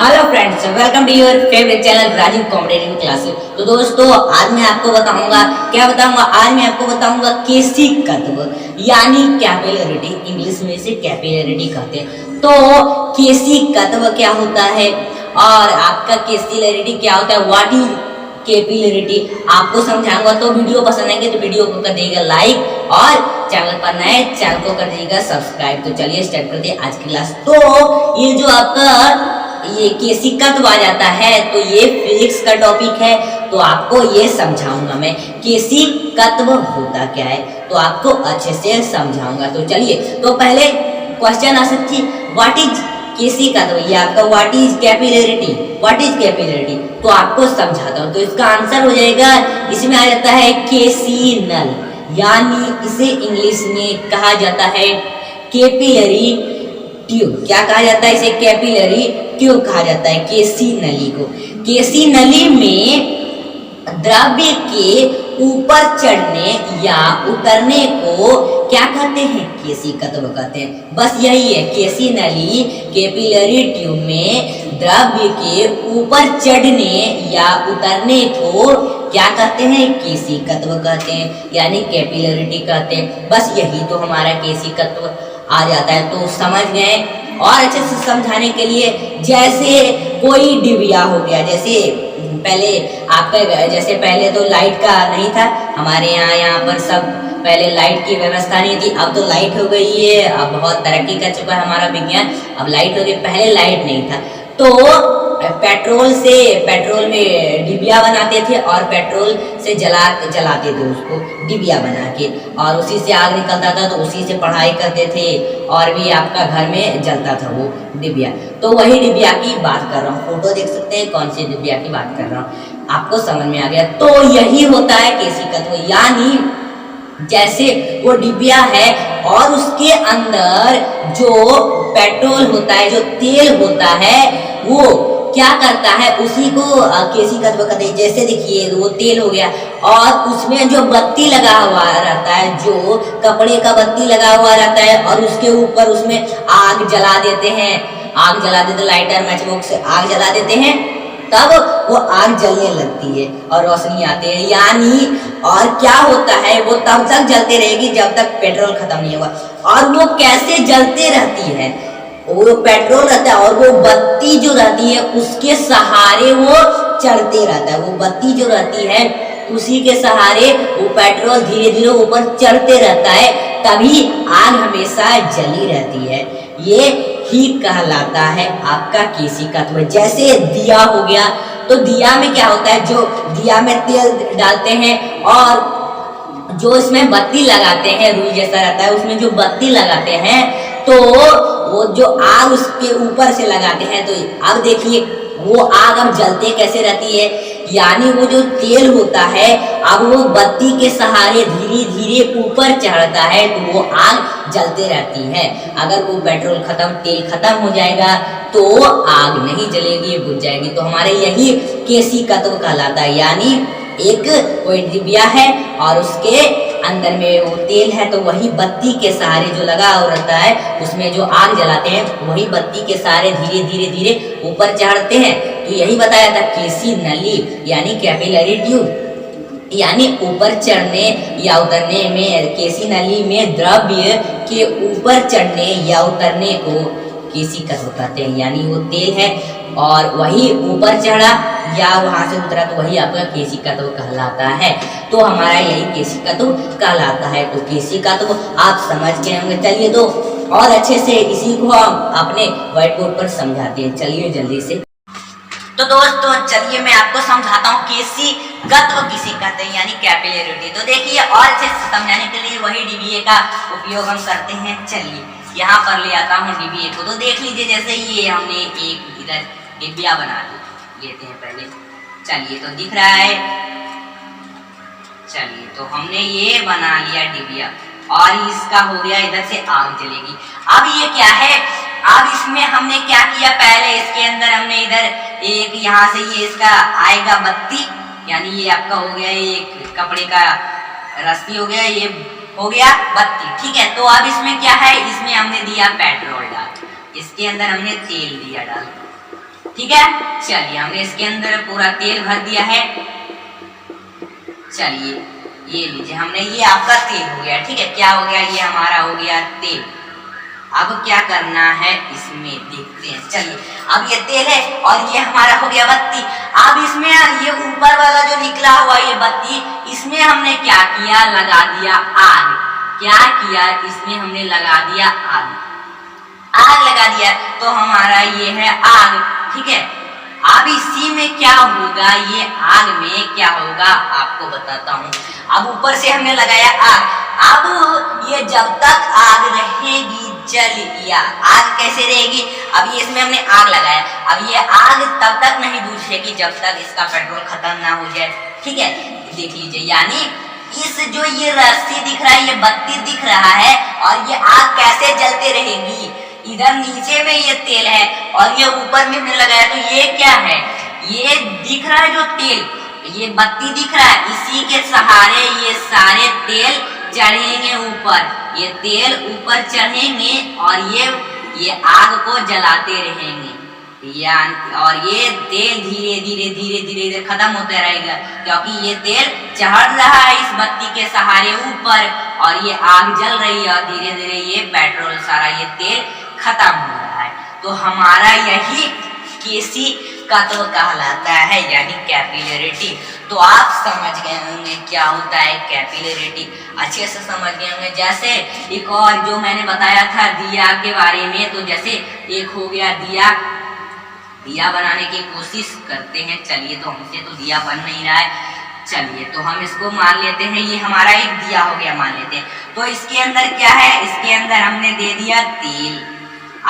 Hello friends, welcome to your favourite channel Rajiv competitive classes. तो दोस्तों, आज मैं आपको बताऊंगा आज मैं आपको बताऊंगा केसी तत्व यानी कैपिलरिटी। इंग्लिश में इसे कैपिलरिटी कहते हैं। तो केसी तत्व क्या होता है और आपका कैपिलरिटी क्या होता है, व्हाट इज कैपिलरिटी, आपको समझाऊंगा। तो वीडियो पसंद आएंगे तो वीडियो को कर दीजिएगा लाइक और चैनल पर नए चैनल को कर दीजिएगा सब्सक्राइब। तो चलिए स्टार्ट करते हैं आज की क्लास। तो ये जो आपका ये केसी तत्व आ जाता है तो ये फिजिक्स का टॉपिक है, तो आपको ये समझाऊंगा मैं केसी तत्व होता क्या है, तो आपको अच्छे से समझाऊंगा। तो चलिए, तो पहले क्वेश्चन आ सकती है व्हाट इज केसी तत्व, ये आपका व्हाट इज कैपिलरिटी, तो आपको समझाता हूँ। तो इसका आंसर हो जाएगा, इसमें आ जाता है केसी नल, यानी इसे इंग्लिश में कहा जाता है कैपिलरी ट्यूब। क्या कहा जाता है इसे? कैपिलरी ट्यूब कहा जाता है केसी नली को। केसी नली में द्रव्य के ऊपर चढ़ने या उतरने को क्या कहते हैं? केसी तत्व कहते हैं। बस यही है, केसी नली कैपिलरी ट्यूब में द्रव्य के ऊपर चढ़ने या उतरने को क्या कहते हैं? केसी तत्व कहते हैं, यानी कैपिलरिटी कहते हैं। बस यही तो हमारा केसी तत्व आ जाता है। तो समझ गए। और अच्छे से समझाने के लिए, जैसे कोई डिबिया हो गया, जैसे पहले आपका जैसे पहले तो लाइट का नहीं था हमारे यहाँ पर सब पहले लाइट की व्यवस्था नहीं थी। अब तो लाइट हो गई है, अब बहुत तरक्की कर चुका है हमारा विज्ञान, अब लाइट हो गई। पहले लाइट नहीं था तो पेट्रोल में डिबिया बनाते थे और पेट्रोल से जलाते थे उसको डिबिया बना के, और उसी से आग निकलता था, तो उसी से पढ़ाई करते थे और भी आपका घर में जलता था वो डिबिया। तो वही डिबिया की बात कर रहा हूँ, फोटो देख सकते हैं कौन सी डिबिया की बात कर रहा हूँ, आपको समझ में आ गया। तो यही होता है केसी तत्व, यानी जैसे वो डिबिया है और उसके अंदर जो पेट्रोल होता है, जो तेल होता है, वो क्या करता है, उसी को केसी तत्व कहते हैं। जैसे देखिए वो तेल हो गया और उसमें जो बत्ती लगा हुआ रहता है, जो कपड़े का बत्ती लगा हुआ रहता है, और उसके ऊपर उसमें आग जला देते हैं, लाइटर मैच बॉक्स से आग जला देते हैं, तब वो आग जलने लगती है और रोशनी आती है। यानी और क्या होता है, वो तब तक जलते रहेगी जब तक पेट्रोल खत्म नहीं होगा। और वो कैसे जलते रहती है, वो पेट्रोल रहता है और वो बत्ती जो रहती है उसके सहारे वो चढ़ते रहता है। वो बत्ती जो रहती है उसी के सहारे वो पेट्रोल धीरे धीरे ऊपर चढ़ते रहता है, तभी आग हमेशा जली रहती है। ये ही कहलाता है आपका केसी तत्व। जैसे दिया हो गया, तो दिया में क्या होता है, जो दिया में तेल डालते हैं और जो इसमें बत्ती लगाते हैं, रुई जैसा रहता है, उसमें जो बत्ती लगाते हैं तो वो जो आग उसके ऊपर से लगाते हैं, तो अब देखिए वो आग अब जलते कैसे रहती है, यानी वो जो तेल होता है अब वो बत्ती के सहारे धीरे धीरे ऊपर चढ़ता है, तो वो आग जलते रहती है। अगर वो पेट्रोल खत्म, तेल खत्म हो जाएगा तो आग नहीं जलेगी, बुझ जाएगी। तो हमारे यही केसी तत्व कहलाता है, यानी एक कोई डिबिया है और उसके अंदर में वो तेल है, तो वही बत्ती के सहारे जो लगा हो रहता है उसमें जो आग जलाते हैं, वही बत्ती के सहारे धीरे धीरे धीरे ऊपर चढ़ते हैं। तो यही बताया था केसी नली यानी कैपिलरी ट्यूब, यानी ऊपर चढ़ने या उतरने में, केसी नली में द्रव्य के ऊपर चढ़ने या उतरने को केसी तत्व कहते हैं। यानी वो तेल है और वही ऊपर चढ़ा या वहां से उतरा, तो वही आपका केसी तत्व कहलाता है। तो हमारा यही केसी तत्व कहलाता है। तो केसी तत्व आप समझ गए होंगे। चलिए, तो और अच्छे से इसी को हम अपने व्हाइट बोर्ड पर समझाते हैं। चलिए जल्दी से। तो दोस्तों चलिए मैं आपको समझाता हूँ केसी तत्व किसे कहते हैं, यानी कैपिलरिटी। तो देखिए, और अच्छे से समझाने के लिए वही डीबीए का उपयोग हम करते हैं। चलिए यहाँ पर ले आता हूँ डीबीए को। तो देख लीजिए, जैसे ये हमने एक इधर डिबिया बना लेते हैं पहले। चलिए, तो दिख रहा है, चलिए तो हमने ये बना लिया डिबिया और इसका हो गया, इधर से आग जलेगी। अब ये क्या है, अब इसमें हमने क्या किया, पहले इसके अंदर हमने इधर एक यहाँ से ये इसका आएगा बत्ती, यानी ये आपका हो गया एक कपड़े का रस्सी हो गया, ये हो गया बत्ती, ठीक है। तो अब इसमें क्या है, इसमें हमने दिया पेट्रोल डाल, इसके अंदर हमने तेल दिया डाल, ठीक है। चलिए हमने इसके अंदर पूरा तेल भर दिया है। चलिए ये लीजिए, हमने ये आपका तेल हो गया। ठीक है, क्या हो गया, ये हमारा हो गया तेल। अब क्या करना है इसमें देखते हैं। चलिए अब ये तेल है और ये हमारा हो गया बत्ती। अब इसमें ये ऊपर वाला जो निकला हुआ ये बत्ती, इसमें हमने क्या किया, लगा दिया आग। क्या किया, इसमें हमने लगा दिया आग। आग लगा दिया तो हमारा ये है आग। ठीक है, अब इसी में क्या होगा, ये आग में क्या होगा आपको बताता हूँ। अब ऊपर से हमने लगाया आग। अब ये जब तक आग रहेगी जल या आग कैसे रहेगी, अब ये इसमें हमने आग लगाया। अब ये आग तब तक नहीं बुझेगी जब तक इसका पेट्रोल खत्म ना हो जाए। ठीक है, देख लीजिए, यानी इस जो ये रस्सी दिख रहा है, ये बत्ती दिख रहा है और ये आग कैसे जलते रहेगी। इधर नीचे में ये तेल है और ये ऊपर में हमने लगाया, तो ये क्या है, ये दिख रहा है जो तेल, ये बत्ती दिख रहा है, इसी के सहारे ये सारे तेल चढ़ेंगे ऊपर। ये तेल ऊपर चढ़ेंगे और ये आग को जलाते रहेंगे, और ये तेल धीरे धीरे धीरे धीरे धीरे खत्म होता रहेगा, क्योंकि ये तेल चढ़ रहा है इस बत्ती के सहारे ऊपर और ये आग जल रही है और धीरे धीरे ये पेट्रोल सारा ये तेल खत्म हो रहा है। तो हमारा यही केसी तत्व कहलाता है, यानी कैपिलरिटी। तो आप समझ गए होंगे क्या होता है कैपिलरिटी, अच्छे से समझ गए होंगे। जैसे एक और जो मैंने बताया था दिया के बारे में, तो जैसे एक हो गया दिया बनाने की कोशिश करते हैं। चलिए, तो हमसे तो दिया बन नहीं रहा है। चलिए तो हम इसको मान लेते हैं, ये हमारा एक दिया हो गया मान लेते हैं। तो इसके अंदर क्या है, इसके अंदर हमने दे दिया तेल।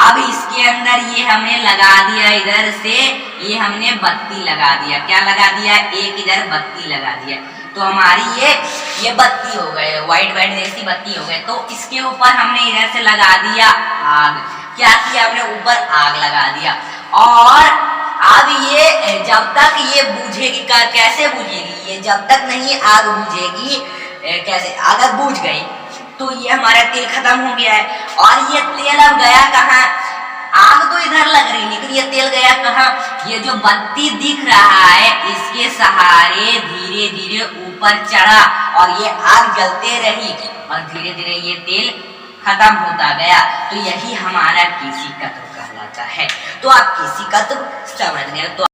अब इसके अंदर ये हमने लगा दिया, इधर से ये हमने बत्ती लगा दिया। क्या लगा दिया, एक इधर बत्ती लगा दिया। तो हमारी ये बत्ती हो गए, व्हाइट व्हाइट जैसी बत्ती हो गए। तो इसके ऊपर हमने इधर से लगा दिया आग। क्या किया हमने, ऊपर आग लगा दिया। और अब ये जब तक ये बुझेगी, कैसे बुझेगी, ये जब तक नहीं आग बुझेगी, कैसे, अगर बुझ गई तो ये हमारा तेल खत्म हो गया है। और ये तेल अब गया कहाँ, आग तो इधर लग रही, लेकिन ये तेल गया कहाँ, ये जो बत्ती दिख रहा है इसके सहारे धीरे धीरे ऊपर चढ़ा और ये आग जलते रही और धीरे धीरे ये तेल खत्म होता गया। तो यही हमारा केसी तत्व कहलाता है। तो आप केसी तत्व समझ गए। तो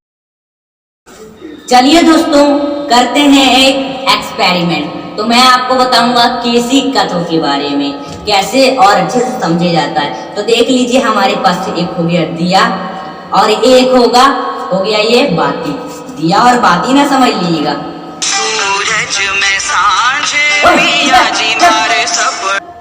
चलिए दोस्तों, करते हैं एक एक्सपेरिमेंट। तो मैं आपको बताऊंगा केसी तत्व के बारे में कैसे और अच्छे से समझे जाता है। तो देख लीजिए, हमारे पास एक हो गया दिया और एक हो गया ये बाती। दिया और बाती ना समझ लीजिएगा।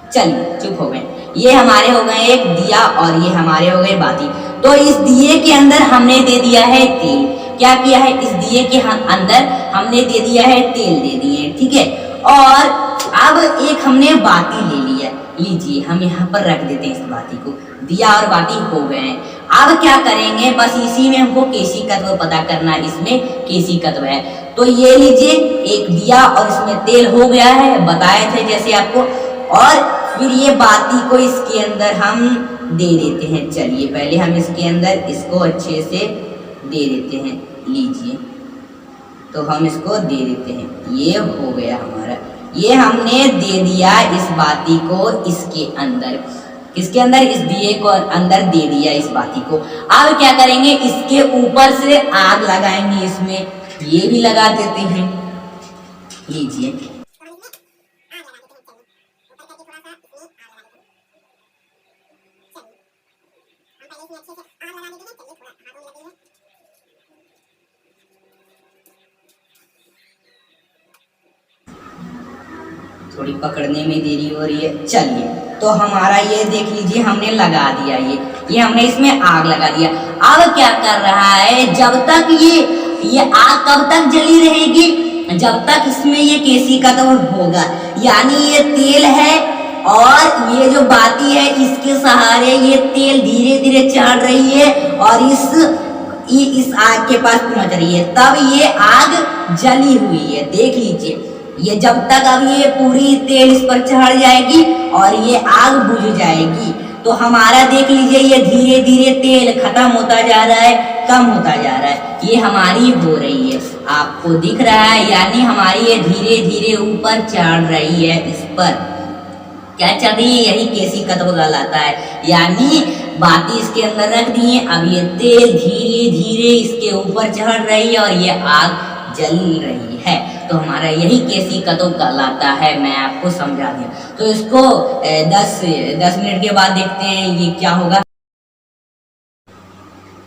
चलिए चुप हो गए। ये हमारे हो गए एक दिया और ये हमारे हो गए बाती। तो इस दिए के अंदर हमने दे दिया है तेल। क्या किया है, इस दिए के अंदर हमने दे दिया है तेल, दे दिए, ठीक है। और अब एक हमने बाती ले लिया, लीजिए हम यहाँ पर रख देते हैं इस बाती को। दिया और बाती हो गए हैं। अब क्या करेंगे, बस इसी में हमको केसी तत्व पता करना, इसमें केसी तत्व है। तो ये लीजिए, एक दिया और इसमें तेल हो गया है, बताए थे जैसे आपको। और फिर ये बाती को इसके अंदर हम दे देते हैं। चलिए पहले हम इसके अंदर इसको अच्छे से दे देते हैं, लीजिए। तो हम इसको दे देते हैं, ये हो गया हमारा। ये हमने दे दिया इस बाती को इसके अंदर, इसके अंदर इस दिए को अंदर दे दिया इस बाती को। अब क्या करेंगे, इसके ऊपर से आग लगाएंगे, इसमें ये भी लगा देते हैं, लीजिए। थोड़ी पकड़ने में देरी हो रही है। चलिए तो हमारा ये देख लीजिए, हमने लगा दिया, ये हमने इसमें आग लगा दिया। अब क्या कर रहा है, जब तक ये आग कब तक जली रहेगी, जब तक इसमें ये केसी तत्व होगा। यानी ये तेल है और ये जो बाती है इसके सहारे ये तेल धीरे धीरे चढ़ रही है और इस आग के पास पहुंच रही है, तब ये आग जली हुई है। देख लीजिए, ये जब तक अब ये पूरी तेल इस पर चढ़ जाएगी और ये आग बुझ जाएगी। तो हमारा देख लीजिए, ये धीरे धीरे तेल खत्म होता जा रहा है, कम होता जा रहा है, ये हमारी हो रही है, आपको दिख रहा है, यानी हमारी ये धीरे धीरे ऊपर चढ़ रही है। इस पर क्या चढ़ रही है, यही केशिकत्व कहलाता है, यानी बाती इसके अंदर रख दी है, अब ये तेल धीरे धीरे इसके ऊपर चढ़ रही है और ये आग जल रही है, तो हमारा यही केशिकत्व कहलाता है। मैं आपको समझा दिया, तो इसको 10 मिनट के बाद देखते हैं ये क्या होगा।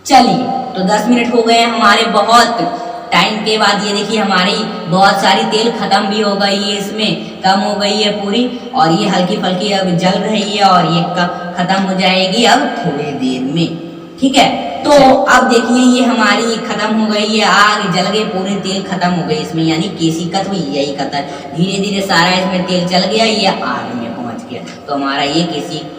चलिए, तो 10 मिनट हो गए हमारे, बहुत टाइम के बाद ये देखिए हमारी बहुत सारी तेल खत्म भी हो गई है, इसमें कम हो गई है पूरी, और ये हल्की फल्की अब जल रही है और ये खत्म हो जाएगी अब थोड़ी देर में, ठीक है। तो अब देखिए ये हमारी खत्म हो गई है, आग जल गई, पूरे तेल खत्म हो गई इसमें, यानी केशिकत्व यही कहता है, धीरे धीरे सारा इसमें तेल चल गया, ये आग में पहुंच गया, तो हमारा ये केशिकत्व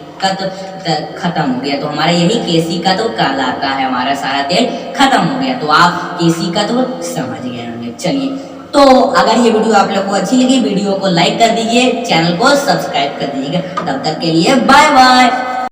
खत्म हो गया, तो हमारा यही केशिकत्व कहलाता है, हमारा सारा तेल खत्म हो गया, तो आप केशिकत्व समझ गए होंगे। चलिए, तो अगर ये वीडियो आप लोग को अच्छी लगी, वीडियो को लाइक कर दीजिए, चैनल को सब्सक्राइब कर दीजिएगा। तब तक के लिए बाय बाय।